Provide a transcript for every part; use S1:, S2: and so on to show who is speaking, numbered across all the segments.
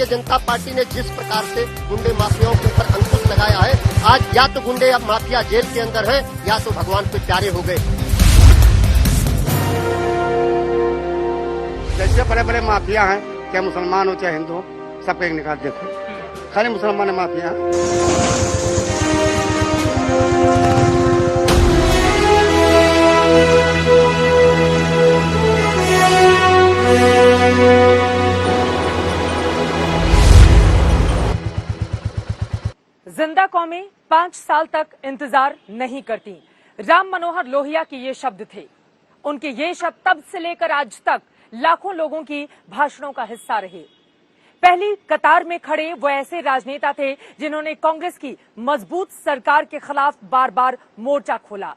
S1: जनता party ने जिस प्रकार से गुंडे माफियाओं के ऊपर अंकुश लगाया है, आज या तो गुंडे अब माफिया जेल के अंदर है या तो भगवान पे प्यारे हो गए।
S2: जैसे बड़े बड़े माफिया हैं, चाहे मुसलमान हो चाहे हिंदू हो, सबको एक निकाल देखो, खाली मुसलमान माफिया हैं।
S3: जिंदा कौमें 5 साल तक इंतजार नहीं करती। राम मनोहर लोहिया के ये शब्द थे। उनके ये शब्द तब से लेकर आज तक लाखों लोगों की भाषणों का हिस्सा रहे। पहली कतार में खड़े वो ऐसे राजनेता थे जिन्होंने कांग्रेस की मजबूत सरकार के खिलाफ बार बार मोर्चा खोला,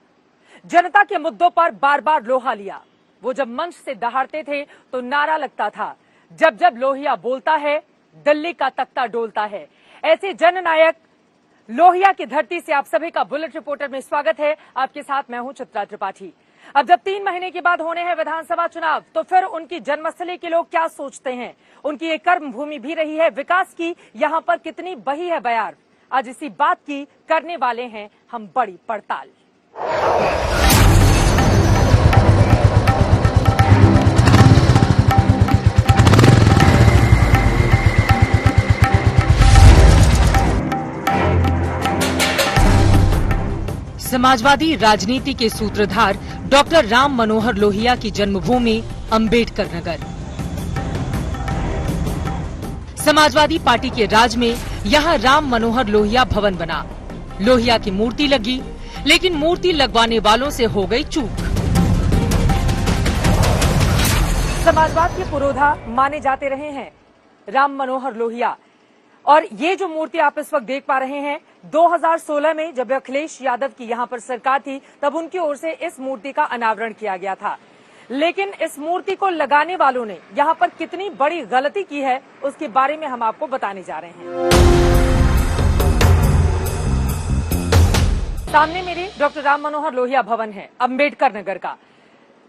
S3: जनता के मुद्दों पर बार बार लोहा लिया। वो जब मंच से दहाड़ते थे तो नारा लगता था, जब जब लोहिया बोलता है दिल्ली का तख्ता डोलता है। ऐसे जननायक लोहिया की धरती से आप सभी का बुलेट रिपोर्टर में स्वागत है। आपके साथ मैं हूं चित्रा त्रिपाठी। अब जब 3 महीने के बाद होने हैं विधानसभा चुनाव, तो फिर उनकी जन्मस्थली के लोग क्या सोचते हैं? उनकी एक कर्म भूमि भी रही है विकास की, यहाँ पर कितनी बही है बयार? आज इसी बात की करने वाले हैं हम बड़ी पड़ताल। समाजवादी राजनीति के सूत्रधार डॉक्टर राम मनोहर लोहिया की जन्मभूमि अंबेडकर नगर। समाजवादी पार्टी के राज में यहां राम मनोहर लोहिया भवन बना। लोहिया की मूर्ति लगी, लेकिन मूर्ति लगवाने वालों से हो गई चूक। समाजवाद के पुरोधा माने जाते रहे हैं राम मनोहर लोहिया, और ये जो मूर्ति आप इस वक्त देख पा रहे हैं, 2016 में जब अखिलेश यादव की यहाँ पर सरकार थी, तब उनकी ओर से इस मूर्ति का अनावरण किया गया था। लेकिन इस मूर्ति को लगाने वालों ने यहाँ पर कितनी बड़ी गलती की है, उसके बारे में हम आपको बताने जा रहे हैं। सामने मेरे डॉक्टर राम मनोहर लोहिया भवन है, अंबेडकर नगर का।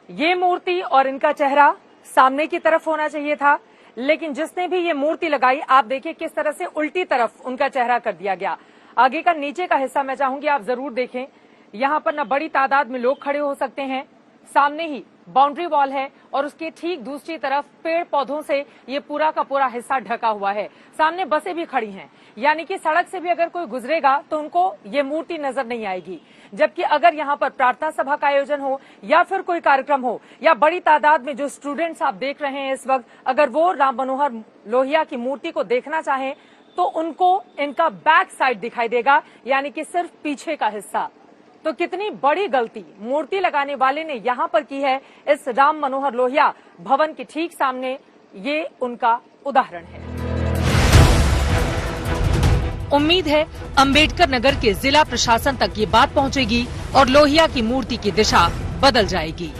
S3: ये मूर्ति और इनका चेहरा सामने की तरफ होना चाहिए था, लेकिन जिसने भी ये मूर्ति लगाई, आप देखिए किस तरह से उल्टी तरफ उनका चेहरा कर दिया गया। आगे का नीचे का हिस्सा मैं चाहूंगी आप जरूर देखें। यहाँ पर न बड़ी तादाद में लोग खड़े हो सकते हैं, सामने ही बाउंड्री वॉल है और उसके ठीक दूसरी तरफ पेड़ पौधों से ये पूरा का पूरा हिस्सा ढका हुआ है। सामने बसें भी खड़ी हैं, यानी कि सड़क से भी अगर कोई गुजरेगा तो उनको ये मूर्ति नजर नहीं आएगी। जबकि अगर यहाँ पर प्रार्थना सभा का आयोजन हो या फिर कोई कार्यक्रम हो, या बड़ी तादाद में जो स्टूडेंट्स आप देख रहे हैं इस वक्त, अगर वो राम मनोहर लोहिया की मूर्ति को देखना चाहें तो उनको इनका बैक साइड दिखाई देगा, यानी कि सिर्फ पीछे का हिस्सा। तो कितनी बड़ी गलती मूर्ति लगाने वाले ने यहाँ पर की है। इस राम मनोहर लोहिया भवन के ठीक सामने ये उनका उदाहरण है। उम्मीद है अंबेडकर नगर के जिला प्रशासन तक ये बात पहुंचेगी और लोहिया की मूर्ति की दिशा बदल जाएगी।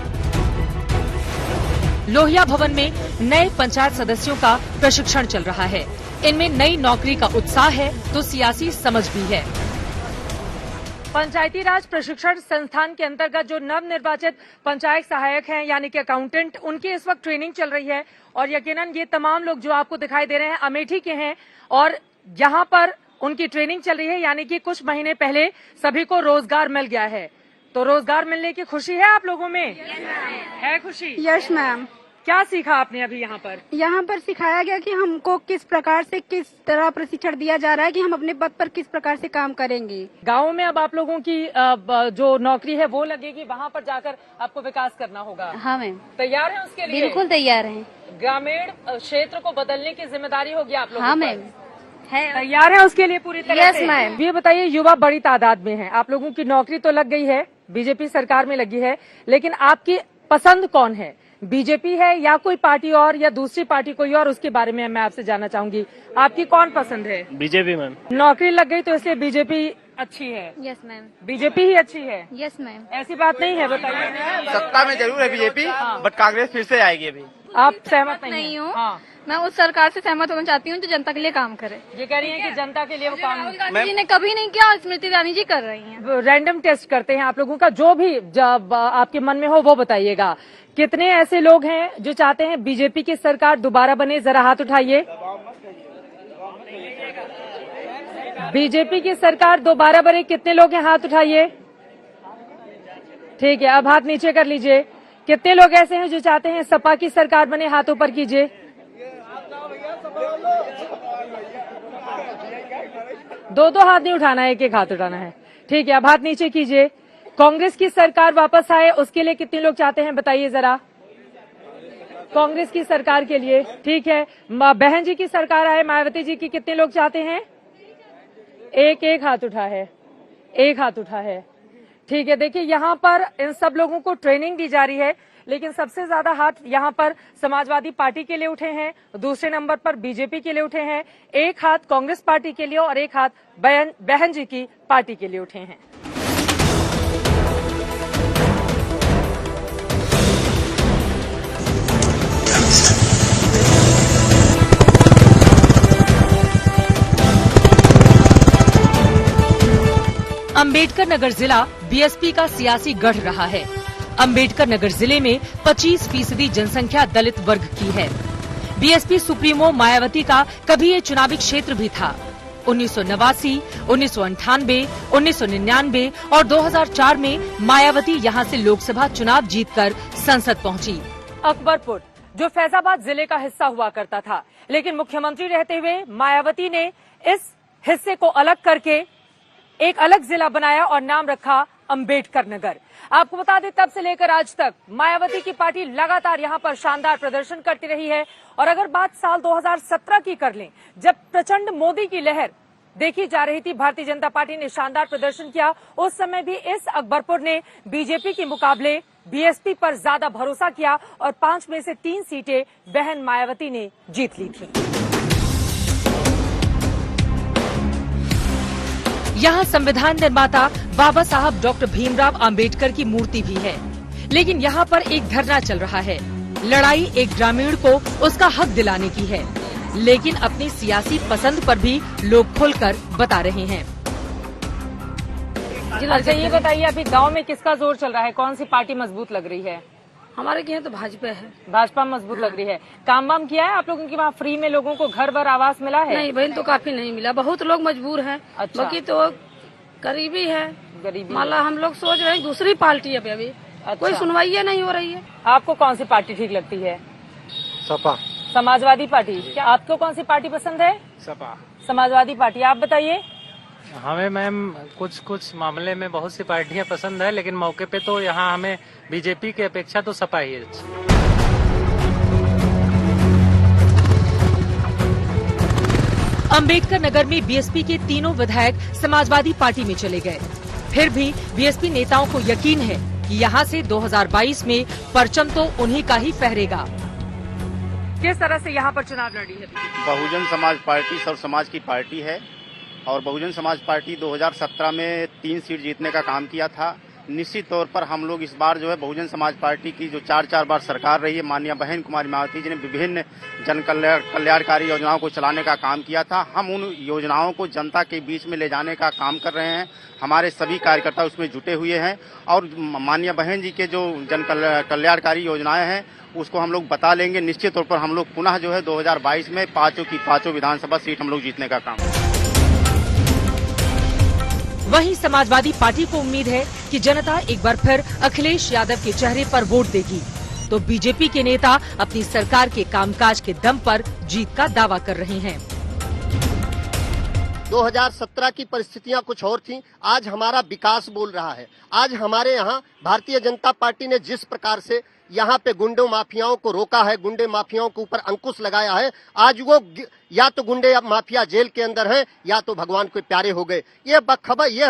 S3: लोहिया भवन में नए पंचायत सदस्यों का प्रशिक्षण चल रहा है। इनमें नई नौकरी का उत्साह है तो सियासी समझ भी है। पंचायती राज प्रशिक्षण संस्थान के अंतर्गत जो नव निर्वाचित पंचायत सहायक हैं, यानी कि अकाउंटेंट, उनकी इस वक्त ट्रेनिंग चल रही है। और यकीनन ये तमाम लोग जो आपको दिखाई दे रहे हैं अमेठी के हैं और यहाँ पर उनकी ट्रेनिंग चल रही है, यानी कि कुछ महीने पहले सभी को रोजगार मिल गया है। तो रोजगार मिलने की खुशी है आप लोगों में? है खुशी?
S4: Yes ma'am.
S3: क्या सीखा आपने अभी यहाँ पर?
S4: यहाँ पर सिखाया गया कि हमको किस प्रकार से, किस तरह प्रशिक्षण दिया जा रहा है कि हम अपने पद पर किस प्रकार से काम करेंगे।
S3: गाँव में अब आप लोगों की जो नौकरी है वो लगेगी, वहाँ पर जाकर आपको विकास करना होगा।
S4: हाँ मैम।
S3: तैयार हैं उसके लिए?
S4: बिल्कुल तैयार हैं।
S3: ग्रामीण क्षेत्र को बदलने की जिम्मेदारी होगी आप लोगों
S4: हाँ
S3: पर।
S4: मैम, है।
S3: तैयार है उसके लिए पूरी तरह से?
S4: Yes ma'am.
S3: ये बताइए, युवा बड़ी तादाद में है, आप लोगों की नौकरी तो लग गई है, बीजेपी सरकार में लगी है, लेकिन आपकी पसंद कौन है? बीजेपी है या कोई पार्टी और, या दूसरी पार्टी कोई और? उसके बारे में मैं आपसे जानना चाहूंगी, आपकी कौन पसंद है?
S5: BJP ma'am.
S3: नौकरी लग गई तो इसलिए बीजेपी अच्छी है?
S4: Yes ma'am.
S3: बीजेपी ही अच्छी है?
S4: Yes ma'am.
S3: ऐसी बात नहीं है, बताइए।
S5: सत्ता में जरूर है बीजेपी, बट कांग्रेस फिर से आएगी अभी।
S3: आप सहमत
S4: नहीं हूँ।
S3: हाँ।
S4: मैं उस सरकार से सहमत होना चाहती हूँ जो जनता के लिए काम करे।
S3: ये कह रही है कि जनता के लिए वो काम
S4: गांधी जी ने कभी नहीं किया, स्मृति ईरानी जी कर रही हैं।
S3: रैंडम टेस्ट करते हैं आप लोगों का, जो भी जब आपके मन में हो वो बताइएगा। कितने ऐसे लोग हैं जो चाहते हैं बीजेपी की सरकार दोबारा बने? जरा हाथ उठाइए। बीजेपी की सरकार दोबारा बने, कितने लोग हैं हाथ उठाइए। ठीक है, अब हाथ नीचे कर लीजिए। कितने लोग ऐसे हैं जो चाहते हैं सपा की सरकार बने, हाथ ऊपर कीजिए। दो हाथ नहीं उठाना है, एक एक हाथ उठाना है। ठीक है, अब हाथ नीचे कीजिए। कांग्रेस की सरकार वापस आए, उसके लिए कितने लोग चाहते हैं बताइए जरा। कांग्रेस की सरकार के लिए, ठीक है। बहन जी की सरकार आए, मायावती जी की, कितने लोग चाहते हैं? एक हाथ उठा है, एक हाथ उठा है। ठीक है, देखिए यहाँ पर इन सब लोगों को ट्रेनिंग दी जा रही है, लेकिन सबसे ज्यादा हाथ यहाँ पर समाजवादी पार्टी के लिए उठे हैं, दूसरे नंबर पर बीजेपी के लिए उठे हैं, एक हाथ कांग्रेस पार्टी के लिए और एक हाथ बहन जी की पार्टी के लिए उठे हैं। अंबेडकर नगर जिला बीएसपी का सियासी गढ़ रहा है। अंबेडकर नगर जिले में 25% जनसंख्या दलित वर्ग की है। बीएसपी सुप्रीमो मायावती का कभी ये चुनावी क्षेत्र भी था। 1989, 1998, 1999 और 2004 में मायावती यहां से लोकसभा चुनाव जीतकर संसद पहुंची। अकबरपुर जो फैजाबाद जिले का हिस्सा हुआ करता था, लेकिन मुख्यमंत्री रहते हुए मायावती ने इस हिस्से को अलग करके एक अलग जिला बनाया और नाम रखा अंबेडकर नगर। आपको बता दें, तब से लेकर आज तक मायावती की पार्टी लगातार यहां पर शानदार प्रदर्शन करती रही है। और अगर बात साल 2017 की कर लें, जब प्रचंड मोदी की लहर देखी जा रही थी, भारतीय जनता पार्टी ने शानदार प्रदर्शन किया। उस समय भी इस अकबरपुर ने बीजेपी के मुकाबले बीएसपी पर ज्यादा भरोसा किया और 5 में से 3 सीटें बहन मायावती ने जीत ली थी। यहाँ संविधान निर्माता बाबा साहब डॉक्टर भीमराव अंबेडकर की मूर्ति भी है, लेकिन यहाँ पर एक धरना चल रहा है। लड़ाई एक ग्रामीण को उसका हक दिलाने की है, लेकिन अपनी सियासी पसंद पर भी लोग खुलकर बता रहे हैं। अच्छा, ये बताइए, अभी गांव में किसका जोर चल रहा है? कौन सी पार्टी मजबूत लग रही है?
S6: हमारे यहाँ तो भाजपा है।
S3: भाजपा मजबूत लग रही है। काम वाम किया है आप लोगों की? वहाँ फ्री में लोगों को घर भर आवास मिला है?
S6: नहीं बहन, तो काफी नहीं मिला, बहुत लोग मजबूर हैं।
S3: अच्छा।
S6: बाकी तो गरीबी है,
S3: गरीबी।
S6: माला हम लोग सोच रहे हैं दूसरी पार्टी है अभी।
S3: अच्छा।
S6: कोई सुनवाई नहीं हो रही है।
S3: आपको कौन सी पार्टी ठीक लगती है?
S2: सपा।
S3: समाजवादी पार्टी। क्या आपको कौन सी पार्टी पसंद है?
S5: सपा।
S3: समाजवादी पार्टी। आप बताइए।
S7: हमें मैम कुछ मामले में बहुत सी पार्टियां पसंद है, लेकिन मौके पे तो यहाँ हमें बीजेपी की अपेक्षा तो सपा ही है।
S3: अंबेडकर नगर में बीएसपी के तीनों विधायक समाजवादी पार्टी में चले गए। फिर भी बीएसपी नेताओं को यकीन है कि यहाँ से 2022 में परचम तो उन्हीं का ही फहरेगा। किस तरह से यहाँ पर चुनाव लड़ी है?
S8: बहुजन समाज पार्टी सर्व समाज की पार्टी है और बहुजन समाज पार्टी 2017 में 3 सीट जीतने का काम किया था। निश्चित तौर पर हम लोग इस बार जो है बहुजन समाज पार्टी की जो 4 बार सरकार रही है, माननीय बहन कुमारी मायावती जी ने विभिन्न जन कल्याणकारी योजनाओं को चलाने का काम किया था। हम उन योजनाओं को जनता के बीच में ले जाने का काम कर रहे हैं। हमारे सभी कार्यकर्ता उसमें जुटे हुए हैं और माननीय बहन जी के जो जन कल्याणकारी योजनाएं हैं उसको हम लोग बता लेंगे। निश्चित तौर पर हम लोग पुनः जो है 2022 में पांचों विधानसभा सीट हम लोग जीतने का काम।
S3: वहीं समाजवादी पार्टी को उम्मीद है कि जनता एक बार फिर अखिलेश यादव के चेहरे पर वोट देगी, तो बीजेपी के नेता अपनी सरकार के कामकाज के दम पर जीत का दावा कर रहे हैं।
S1: 2017 की परिस्थितियां कुछ और थीं, आज हमारा विकास बोल रहा है। आज हमारे यहाँ भारतीय जनता पार्टी ने जिस प्रकार से यहाँ पे गुंडों माफियाओं को रोका है, गुंडे माफियाओं के ऊपर अंकुश लगाया है, आज वो या तो गुंडे माफिया जेल के अंदर हैं या तो भगवान को प्यारे हो गए। यह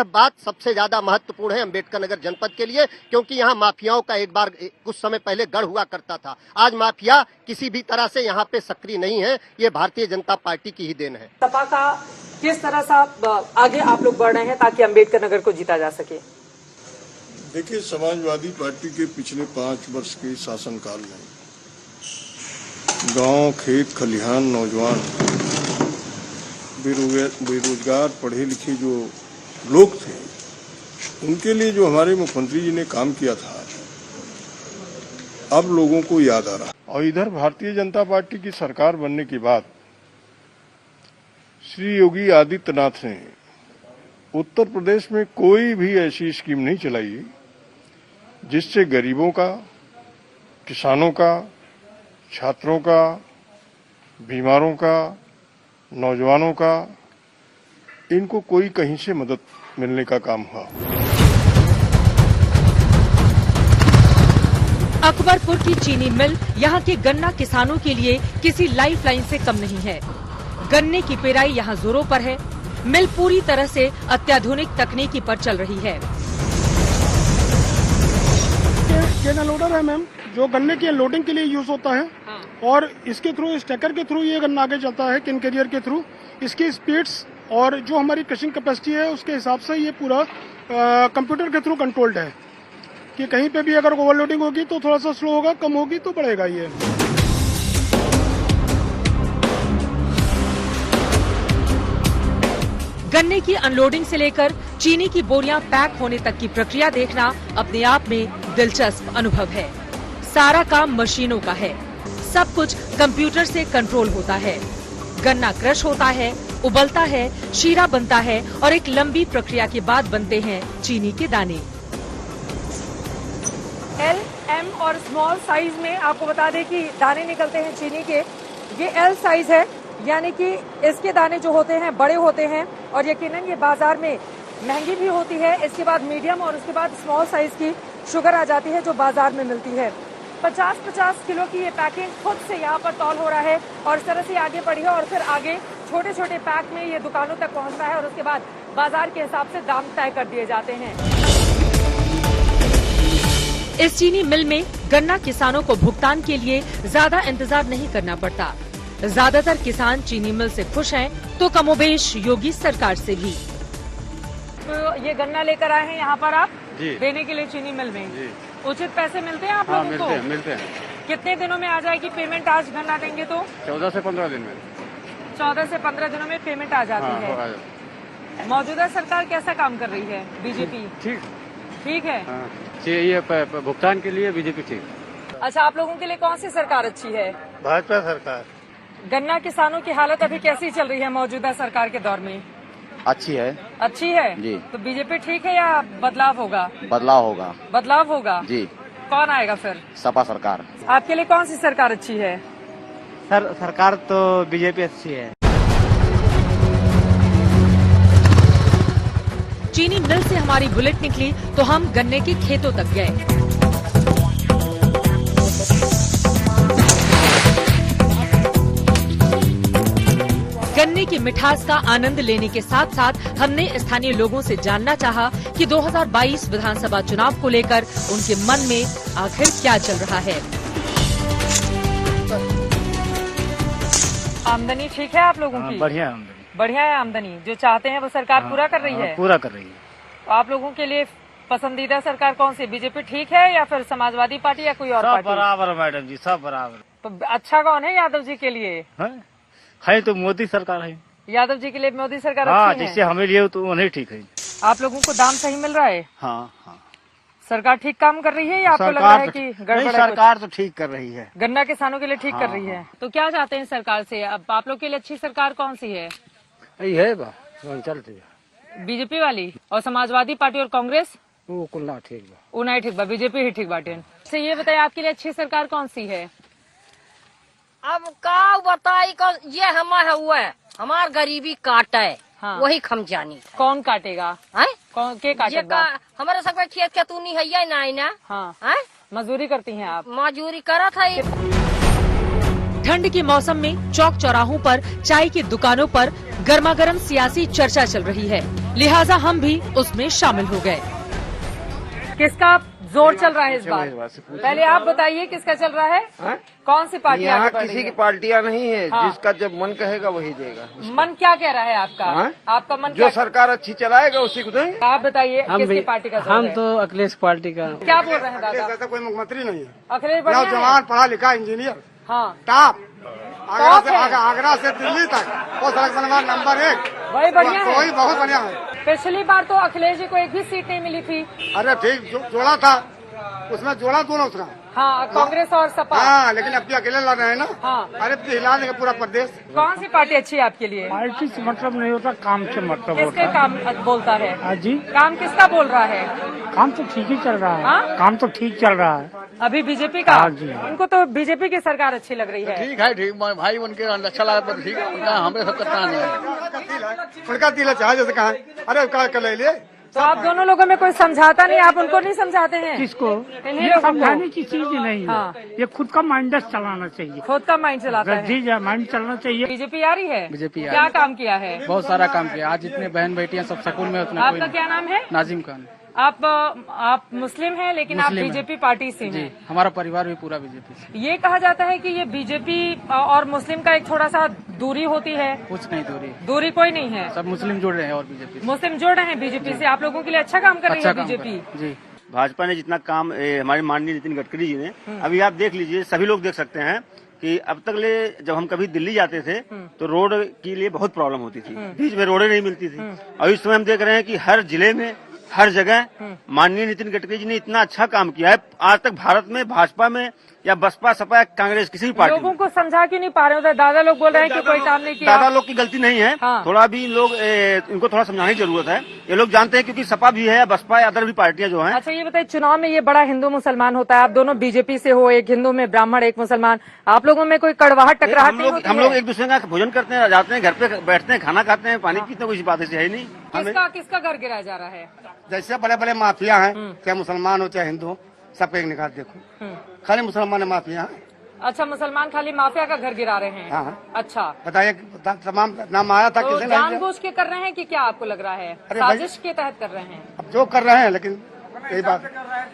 S1: बात सबसे ज्यादा महत्वपूर्ण है अंबेडकर नगर जनपद के लिए, क्योंकि यहाँ माफियाओं का एक बार कुछ समय पहले गढ़ हुआ करता था। आज माफिया किसी भी तरह से यहाँ पे सक्रिय नहीं है। ये भारतीय जनता पार्टी की ही देन है।
S3: सपा का किस तरह से आगे आप लोग बढ़ रहे हैं ताकि अंबेडकर नगर को जीता जा सके?
S9: देखिए, समाजवादी पार्टी के पिछले 5 वर्ष के शासनकाल में गांव, खेत, खलिहान, नौजवान, बेरोजगार, पढ़े लिखे जो लोग थे, उनके लिए जो हमारे मुख्यमंत्री जी ने काम किया था, अब लोगों को याद आ रहा। और इधर भारतीय जनता पार्टी की सरकार बनने के बाद श्री योगी आदित्यनाथ ने उत्तर प्रदेश में कोई भी ऐसी स्कीम नहीं चलाई जिससे गरीबों का, किसानों का, छात्रों का, बीमारों का, नौजवानों का, इनको कोई कहीं से मदद मिलने का काम हुआ।
S3: अकबरपुर की चीनी मिल यहाँ के गन्ना किसानों के लिए किसी लाइफलाइन से कम नहीं है। गन्ने की पेराई यहाँ जोरों पर है। मिल पूरी तरह से अत्याधुनिक तकनीकी पर चल रही है।
S10: केन लोडर है मैम, जो गन्ने की लोडिंग के लिए यूज होता है। और इसके थ्रू, स्टेकर के थ्रू ये गन्ना आगे चलता है, किन कैरियर के थ्रू। इसकी स्पीड्स और जो हमारी क्रशिंग कैपेसिटी है उसके हिसाब से ये पूरा कंप्यूटर के थ्रू कंट्रोल्ड है कि कहीं पे भी अगर ओवरलोडिंग होगी तो थोड़ा सा स्लो होगा, कम होगी तो बढ़ेगा ये।
S3: गन्ने की अनलोडिंग से लेकर चीनी की बोरियां पैक होने तक की प्रक्रिया देखना अपने आप में दिलचस्प अनुभव है। सारा काम मशीनों का है, सब कुछ कंप्यूटर से कंट्रोल होता है। गन्ना क्रश होता है, उबलता है, शीरा बनता है और एक लंबी प्रक्रिया के बाद बनते हैं चीनी के दाने। एल, एम और स्मॉल साइज में आपको बता दें कि दाने निकलते हैं चीनी के। ये एल साइज है, यानी कि इसके दाने जो होते हैं बड़े होते हैं और यकीनन ये बाजार में महंगी भी होती है। इसके बाद मीडियम और उसके बाद स्मॉल साइज की शुगर आ जाती है जो बाजार में मिलती है। 50-50 किलो की ये पैकिंग खुद से यहाँ पर तौल हो रहा है और इस तरह से आगे बढ़ी है और फिर आगे छोटे छोटे पैक में ये दुकानों तक पहुँच रहा है और उसके बाद बाजार के हिसाब से दाम तय कर दिए जाते हैं। इस चीनी मिल में गन्ना किसानों को भुगतान के लिए ज्यादा इंतजार नहीं करना पड़ता। ज्यादातर किसान चीनी मिल से खुश हैं, तो कमोबेश योगी सरकार से भी। तो ये गन्ना लेकर आए हैं यहाँ पर आप देने के लिए चीनी मिल में। जी। उचित पैसे मिलते हैं आप लोगों को?
S2: मिलते हैं।
S3: कितने दिनों में आ जाएगी पेमेंट? आज गन्ना देंगे तो
S2: 14 से 15 दिन में।
S3: 14 से 15 दिनों में पेमेंट आ जाती है। मौजूदा सरकार कैसा काम कर रही है? बीजेपी ठीक है।
S2: ये भुगतान के लिए बीजेपी ठीक।
S3: अच्छा, आप लोगों के लिए कौन सी सरकार अच्छी है?
S2: भाजपा सरकार।
S3: गन्ना किसानों की हालत अभी कैसी चल रही है मौजूदा सरकार के दौर में?
S8: अच्छी है।
S3: अच्छी है
S8: जी।
S3: तो बीजेपी ठीक है या बदलाव होगा?
S8: बदलाव होगा।
S3: बदलाव होगा
S8: जी।
S3: कौन आएगा फिर?
S8: सपा सरकार।
S3: आपके लिए कौन सी सरकार अच्छी है?
S5: सरकार तो बीजेपी अच्छी है।
S3: चीनी मिल से हमारी बुलेट निकली तो हम गन्ने के खेतों तक गए। गन्ने की मिठास का आनंद लेने के साथ साथ हमने स्थानीय लोगों से जानना चाहा कि 2022 विधानसभा चुनाव को लेकर उनके मन में आखिर क्या चल रहा है। आमदनी ठीक है आप लोगों की?
S5: बढ़िया आमदनी।
S3: बढ़िया है आमदनी। जो चाहते हैं वो सरकार पूरा कर रही है?
S5: पूरा कर रही है।
S3: तो आप लोगों के लिए पसंदीदा सरकार कौन सी? बीजेपी ठीक है या फिर समाजवादी पार्टी या कोई और
S5: सब
S3: पार्टी?
S5: बराबर मैडम जी, सब बराबर।
S3: तो अच्छा कौन है यादव जी के लिए?
S5: है तो मोदी सरकार है।
S3: यादव जी के लिए मोदी सरकार
S5: हाँ,
S3: अच्छी है?
S5: जिससे हमें लिए तो उन्हें ठीक है।
S3: आप लोगों को दाम सही मिल रहा है?
S5: हाँ।
S3: सरकार ठीक काम कर रही है या आपको लग रहा है कि गड़बड़ है?
S5: सरकार तो ठीक कर रही है।
S3: गन्ना किसानों के लिए ठीक कर रही है। तो क्या चाहते हैं सरकार से? अब आप लोग के लिए अच्छी सरकार कौन सी है?
S5: यही चलती है
S3: बीजेपी वाली और समाजवादी पार्टी और कांग्रेस?
S5: वो कुल्ला ठीक बा।
S3: वो नहीं ठीक बा, बीजेपी ही ठीक बाटे। अच्छा ये बताइए आपके लिए अच्छी सरकार कौन सी है?
S6: अब का बताई ये हमार गरीबी काटे।
S3: हाँ।
S6: वही खम जानी।
S3: कौन काटेगा? कौन के काटेगा?
S6: हमारे सब खेत के तू नहीं है ना।
S3: हाँ। मजदूरी करती हैं आप?
S6: मजदूरी करत है।
S3: ठंड के मौसम में चौक चौराहों पर चाय की दुकानों पर गर्मागर्म सियासी चर्चा चल रही है, लिहाजा हम भी उसमें शामिल हो गए। किसका जोर चल रहा है इस बार? पहले आप बताइए किसका चल रहा है? कौन सी पार्टी
S2: यहाँ
S3: आगे बढ़ रही
S2: किसी
S3: है?
S2: की पार्टियां नहीं है।
S3: हाँ।
S2: जिसका जब मन कहेगा वही देगा।
S3: मन क्या कह रहा है आपका? आपका मन
S2: जो
S3: क्या?
S2: सरकार अच्छी चलाएगा उसी को देंगे।
S3: आप बताइए किसकी पार्टी का जोर
S5: हम
S3: है?
S5: तो अखिलेश पार्टी का।
S3: क्या बोल रहे हैं दादा?
S2: ऐसा कोई मुख्यमंत्री नहीं है।
S3: अखिलेश बढ़िया है?
S2: जवान पढ़ा लिखा इंजीनियर
S3: हाँ
S2: टॉप।
S3: टॉप है।
S2: आगरा से दिल्ली तक वो सड़क बनवा नंबर 1।
S3: वही बढ़िया है।
S2: वही बहुत बढ़िया है।
S3: पिछली बार तो अखिलेश जी को एक भी सीट नहीं मिली थी।
S2: अरे ठीक जोड़ा था उसमें जोड़ा दोनों उसका।
S3: हाँ, कांग्रेस और सपा।
S2: हाँ, लेकिन अब तो अकेले लड़ रहे हैं ना।
S3: हाँ।
S2: अरे तो हिला देंगे पूरा प्रदेश।
S3: कौन सी पार्टी अच्छी है आपके लिए?
S5: पार्टी से मतलब नहीं होता, काम से मतलब
S3: किसके
S5: होता
S3: काम बोलता है?
S5: है। जी,
S3: काम किसका बोल रहा है?
S5: काम तो ठीक ही चल रहा है।
S3: हाँ?
S5: काम तो ठीक चल रहा है
S3: अभी बीजेपी का?
S5: हाँ जी।
S3: उनको तो बीजेपी की सरकार अच्छी लग रही है।
S5: ठीक है, ठीक भाई, उनके अच्छा लगा तो ठीक है, उनका हमें सब करना नहीं है।
S2: उनका दिल चाहे जैसे कहा, अरे कर ले लिए।
S3: तो आप दोनों लोगों में कोई समझाता नहीं, आप उनको नहीं समझाते हैं?
S5: किसको?
S3: इन्हीं
S5: ये
S3: लोगों को।
S5: समझाने की चीज नहीं है।
S3: हाँ।
S5: ये खुद का माइंड चलाना चाहिए,
S3: खुद का माइंड चलाता है।
S5: जी माइंड चलना चाहिए।
S3: बीजेपी आ रही है?
S5: बीजेपी
S3: क्या काम किया है?
S5: बहुत सारा काम किया। आज जितने बहन बेटियां सब स्कूल में, उतना
S3: आपका क्या नाम है?
S5: नाजिम खान।
S3: आप मुस्लिम हैं, लेकिन आप
S5: मुस्लिम हैं।
S3: बीजेपी पार्टी से हैं।
S5: हमारा परिवार भी पूरा बीजेपी से।
S3: ये कहा जाता है कि ये बीजेपी और मुस्लिम का एक थोड़ा सा दूरी होती है।
S5: कुछ नहीं
S3: दूरी कोई नहीं है,
S5: सब मुस्लिम जुड़ रहे हैं और बीजेपी से।
S3: मुस्लिम जुड़ रहे हैं बीजेपी से। आप लोगों के लिए अच्छा काम कर रही है बीजेपी।
S5: जी,
S8: भाजपा ने जितना काम हमारे माननीय नितिन गडकरी जी ने, अभी आप देख लीजिए, सभी लोग देख सकते हैं कि अब तक ले जब हम कभी दिल्ली जाते थे तो रोड के लिए बहुत प्रॉब्लम होती थी, बीच में रोडें नहीं मिलती थी। और इस समय हम देख रहे हैं कि हर जिले में, हर जगह माननीय नितिन गडकरी जी ने इतना अच्छा काम किया है। आज तक भारत में भाजपा में या बसपा, सपा, कांग्रेस किसी भी पार्टी
S3: लोगों को समझा क्यों नहीं पा रहे? उधर दादा लोग बोल रहे हैं कि कोई काम नहीं किया।
S8: दादा लोग की गलती नहीं है।
S3: हाँ।
S8: थोड़ा भी लोग इनको थोड़ा समझाने की जरूरत है। ये लोग जानते हैं क्योंकि सपा भी है, बसपा या अदर भी पार्टियां जो हैं।
S3: अच्छा, ये बताइए, चुनाव में ये बड़ा हिंदू मुसलमान होता है, आप दोनों बीजेपी से हो, एक हिंदू में ब्राह्मण, एक मुसलमान, आप लोगों में कोई कड़वाहट टकराहट नहीं होती
S8: हम
S3: है?
S8: लोग एक दूसरे का भोजन करते हैं, जाते हैं घर पे, बैठते हैं, खाना खाते हैं, पानी पीते हैं, कोई बात ऐसी है ही नहीं।
S3: किसका घर गिराया जा रहा है?
S2: जैसे बड़े बड़े माफिया हैं, चाहे मुसलमान हो चाहे हिंदू हो, सबका एक निकाल देखो। खाली मुसलमान माफिया हैं।
S3: अच्छा, मुसलमान खाली माफिया का घर गिरा रहे हैं?
S2: हाँ।
S3: अच्छा,
S2: बताइए, तमाम नाम आया था,
S3: तो
S2: किसी ने
S3: जानबूझ के कर रहे हैं कि क्या आपको लग रहा है
S2: अरे भाई-
S3: साजिश के तहत कर रहे हैं?
S2: अब जो कर रहे हैं, लेकिन यही बात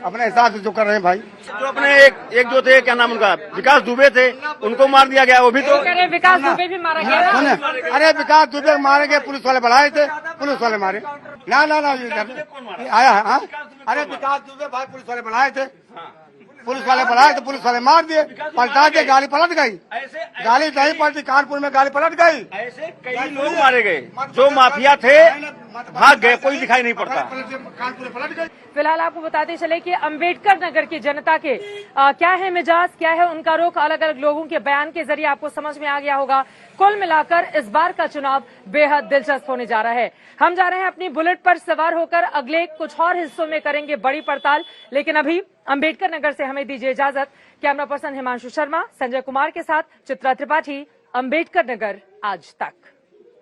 S2: अपने हिसाब से जो कर रहे हैं भाई।
S8: जो अपने एक जो थे, क्या नाम उनका, विकास दुबे थे, उनको मार दिया गया। वो भी तो
S3: कह रहे हैं विकास दुबे भी मारा गया ना?
S2: सुने, अरे विकास दुबे मारे गए, पुलिस वाले बढ़ाए थे, पुलिस वाले मारे। ना ना ना, ये आया है। हाँ? अरे विकास दुबे भाई पुलिस वाले बढ़ाए थे, पुलिस वाले बढ़ाए तो पुलिस वाले मार दिए, पलटा के गाड़ी पलट गई। गाड़ी नहीं पलटी, कानपुर में गाड़ी पलट गई।
S8: ऐसे कई लोग मारे गए, जो माफिया थे भाग गए, कोई दिखाई नहीं पड़ता।
S2: कानपुर में पलट गई।
S3: फिलहाल आपको बताते चले कि अंबेडकर नगर की जनता के क्या है मिजाज, क्या है उनका रुख, अलग अलग लोगों के बयान के जरिए आपको समझ में आ गया होगा। कुल मिलाकर इस बार का चुनाव बेहद दिलचस्प होने जा रहा है। हम जा रहे हैं अपनी बुलेट पर सवार होकर, अगले कुछ और हिस्सों में करेंगे बड़ी पड़ताल, लेकिन अभी अंबेडकर नगर से हमें दीजिए इजाजत। कैमरा पर्सन हिमांशु शर्मा, संजय कुमार के साथ चित्रा त्रिपाठी, अंबेडकर नगर आज तक।